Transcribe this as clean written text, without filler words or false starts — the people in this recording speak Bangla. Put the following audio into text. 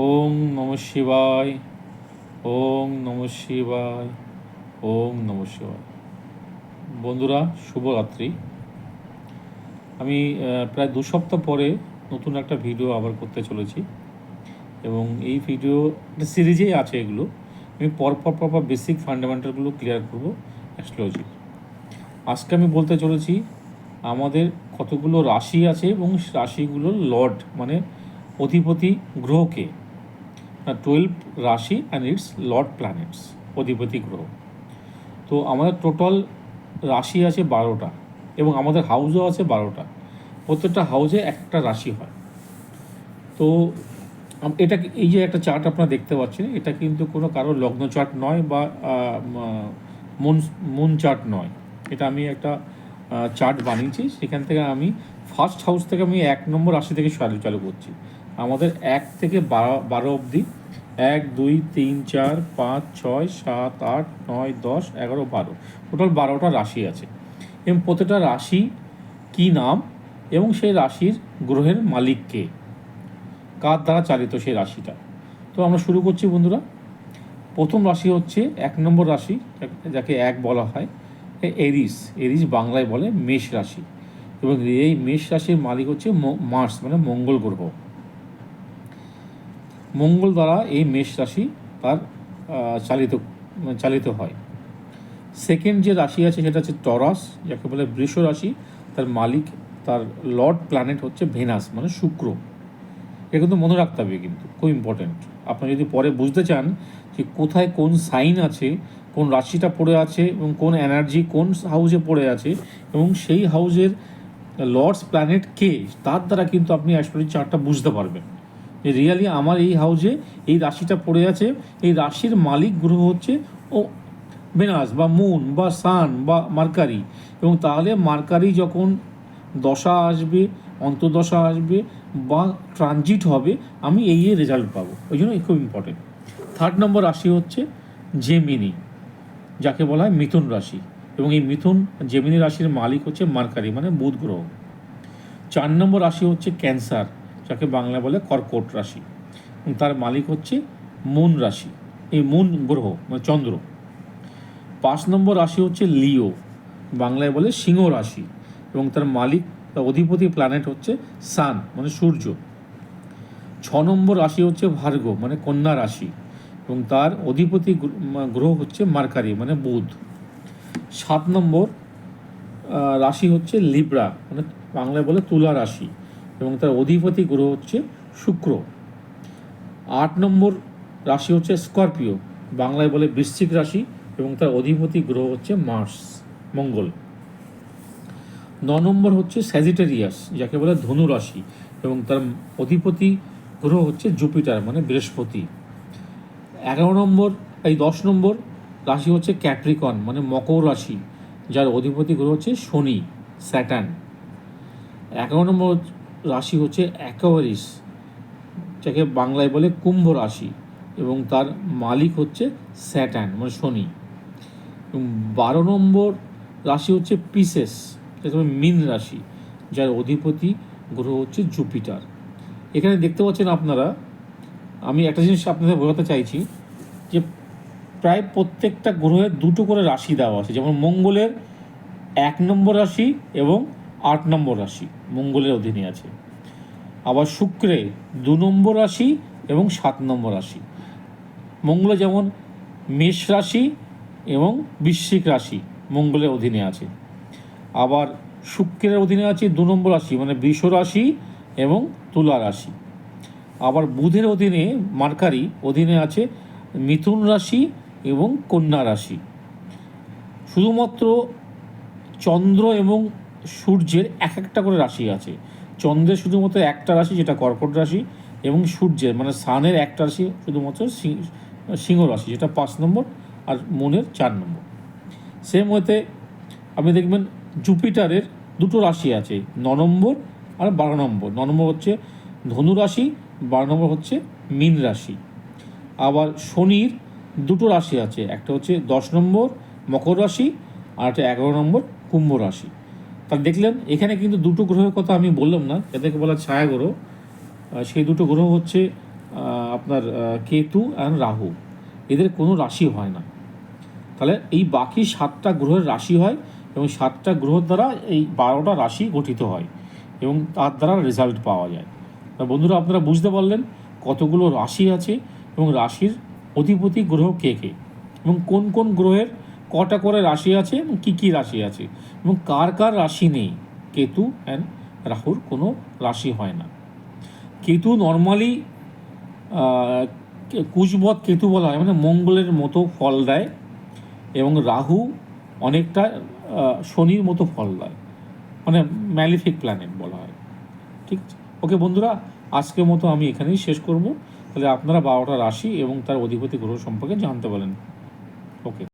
ওং নমঃ শিবায়, ওং নমঃ শিবায়, ওং নমঃ শিবায়। বন্ধুরা, শুভরাত্রি। আমি প্রায় 2 সপ্তাহ পরে নতুন একটা ভিডিও আবার করতে চলেছি, এবং এই ভিডিও একটা সিরিজেই আছে। এগুলো আমি পরপর বেসিক ফান্ডামেন্টালগুলো ক্লিয়ার করব অ্যাস্ট্রোলজি। আজকে আমি বলতে চলেছি আমাদের কতগুলো রাশি আছে এবং রাশিগুলোর লর্ড মানে অধিপতি গ্রহকে, 12 রাশি অ্যান্ড ইটস লর্ড প্ল্যানেটস, অধিপতি গ্রহ। তো আমাদের টোটাল রাশি আছে 12টা, এবং আমাদের হাউসও আছে 12টা। প্রত্যেকটা হাউসে একটা রাশি হয়। তো এটা, এই যে একটা চার্ট আপনারা দেখতে পাচ্ছেন, এটা কিন্তু কোনো কারোর লগ্ন চার্ট নয় বা মুন মুন চার্ট নয়। এটা আমি একটা চার্ট বানিয়েছি, সেখান থেকে আমি ফার্স্ট হাউস থেকে আমি 1 নম্বর রাশি থেকে চালু করছি। আমাদের 1 থেকে 12 অবধি 1, 2, 3, 4, 5, 6, 7, 8, 9, 10, 11, 12, টোটাল 12টা রাশি আছে। এবং প্রতিটা রাশি কী নাম এবং সেই রাশির গ্রহের মালিক কে, কার দ্বারা চালিত সেই রাশিটা। তো আমরা শুরু করছি বন্ধুরা। প্রথম রাশি হচ্ছে 1 নম্বর রাশি, যাকে 1 বলা হয়, এরিস। এরিস বাংলায় বলে মেষ রাশি, এবং এই মেষ রাশির মালিক হচ্ছে মার্স মানে মঙ্গল গ্রহ। মঙ্গল দ্বারা এই মেষ রাশি তার চালিত হয়। সেকেন্ড যে রাশি আছে সেটা হচ্ছে টরাস, যাকে বলে বৃষ রাশি। তার মালিক, তার লর্ড প্ল্যানেট হচ্ছে ভেনাস মানে শুক্র। এটা কিন্তু মনে রাখতে হবে, কিন্তু খুব ইম্পর্ট্যান্ট। আপনি যদি পরে বুঝতে চান যে কোথায় কোন সাইন আছে, কোন রাশিটা পড়ে আছে এবং কোন এনার্জি কোন হাউসে পড়ে আছে, এবং সেই হাউসের লর্ডস প্ল্যানেট কে, তার দ্বারা কিন্তু আপনি অ্যাস্ট্রোলজি চার্টটা বুঝতে পারবেন যে রিয়ালি আমার এই হাউসে এই রাশিটা পড়ে আছে, এই রাশির মালিক গ্রহ হচ্ছে ও ভেনাস বা মুন বা সান বা মার্কারি। এবং তাহলে মার্কারি যখন দশা আসবে, অন্তর্দশা আসবে বা ট্রানজিট হবে, আমি এই রেজাল্ট পাবো। ওই জন্য খুব ইম্পর্টেন্ট। 3 নম্বর রাশি হচ্ছে জেমিনি, যাকে বলা হয় মিথুন রাশি, এবং এই মিথুন জেমিনি রাশির মালিক হচ্ছে মার্কারি মানে বুধ গ্রহ। 4 নম্বর রাশি হচ্ছে ক্যান্সার, যাকে বাংলা বলে কর্কট রাশি, এবং তার মালিক হচ্ছে মুন রাশি, এই মুন গ্রহ মানে চন্দ্র। 5 নম্বর রাশি হচ্ছে লিও, বাংলায় বলে সিংহ রাশি, এবং তার মালিক বা অধিপতি প্ল্যানেট হচ্ছে সান মানে সূর্য। 6 নম্বর রাশি হচ্ছে ভার্গো মানে কন্যা রাশি, এবং তার অধিপতি গ্রহ হচ্ছে মার্কারি মানে বুধ। 7 নম্বর রাশি হচ্ছে লিব্রা মানে বাংলায় বলে তুলা রাশি, এবং তার অধিপতি গ্রহ হচ্ছে শুক্র। 8 নম্বর রাশি হচ্ছে স্করপিও, বাংলায় বলে বৃশ্চিক রাশি, এবং তার অধিপতি গ্রহ হচ্ছে মার্স মঙ্গল। 9 নম্বর হচ্ছে স্যাজিটেরিয়াস, যাকে বলে ধনু রাশি, এবং তার অধিপতি গ্রহ হচ্ছে জুপিটার মানে বৃহস্পতি। 11 নম্বর 10 নম্বর রাশি হচ্ছে ক্যাপ্রিকন মানে মকর রাশি, যার অধিপতি গ্রহ হচ্ছে শনি স্যাটার্ন। 11 নম্বর রাশি হচ্ছে অ্যাকোয়ারিস, যাকে বাংলায় বলে কুম্ভ রাশি, এবং তার মালিক হচ্ছে স্যাটার্ন মানে শনি। 12 নম্বর রাশি হচ্ছে পিসেস, যেটা মীন রাশি, যার অধিপতি গ্রহ হচ্ছে জুপিটার। এখানে দেখতে পাচ্ছেন আপনারা, আমি একটা জিনিস আপনাদের বোঝাতে চাইছি যে প্রায় প্রত্যেকটা গ্রহের 2টো করে রাশি দেওয়া আছে। যেমন মঙ্গলের 1 নম্বর রাশি এবং 8 নম্বর রাশি মঙ্গলের অধীনে আছে। আবার শুক্রে 2 নম্বর রাশি এবং 7 নম্বর রাশি। মঙ্গলে যেমন মেষ রাশি এবং বৃশ্চিক রাশি মঙ্গলের অধীনে আছে। আবার শুক্রের অধীনে আছে 2 নম্বর রাশি মানে বৃষ রাশি এবং তুলা রাশি। আবার বুধের অধীনে মার্কারি অধীনে আছে মিথুন রাশি এবং কন্যা রাশি। শুধুমাত্র চন্দ্র এবং সূর্যের একটা করে রাশি আছে। চন্দ্রের শুধুমাত্র একটা রাশি, যেটা কর্কট রাশি, এবং সূর্যের মানে সানের একটা রাশি শুধুমাত্র সিংহ রাশি, যেটা 5 নম্বর, আর মুনের 4 নম্বর। সেম ওয়েতে আপনি দেখবেন জুপিটারের 2টো রাশি আছে, 9 নম্বর আর 12 নম্বর। 9 নম্বর হচ্ছে ধনু রাশি, 12 নম্বর হচ্ছে মীন রাশি। আবার শনির 2টো রাশি আছে, একটা হচ্ছে 10 নম্বর মকর রাশি, আর একটা 11 নম্বর কুম্ভ রাশি। তা দেখলেন এখানে কিন্তু 2টো গ্রহের কথা আমি বললাম না, এদেরকে বলা ছায়া গ্রহ। সেই 2টো গ্রহ হচ্ছে আপনার কেতু অ্যান্ড রাহু, এদের কোনো রাশি হয় না। তাহলে এই বাকি 7টা গ্রহের রাশি হয় এবং 7টা গ্রহ দ্বারা এই 12টা রাশি গঠিত হয় এবং তার দ্বারা রেজাল্ট পাওয়া যায়। তা বন্ধুরা, আপনারা বুঝতে পারলেন কতগুলো রাশি আছে এবং রাশির অধিপতি গ্রহ কে কে এবং কোন কোন গ্রহের কটা করে রাশি আছে এবং কী কী রাশি আছে এবং কার কার রাশি নেই। কেতু অ্যান্ড রাহুর কোনো রাশি হয় না। কেতু নর্মালি কুজবৎ কেতু বলা হয়, মানে মঙ্গলের মতো ফল দেয়, এবং রাহু অনেকটা শনির মতো ফল দেয়, মানে ম্যালিফিক প্ল্যানেট বলা হয়। ঠিক আছে, ওকে বন্ধুরা, আজকের মতো আমি এখানেই শেষ করব। তাহলে আপনারা 12টা রাশি এবং তার অধিপতি গ্রহ সম্পর্কে জানতে পারেন। ওকে।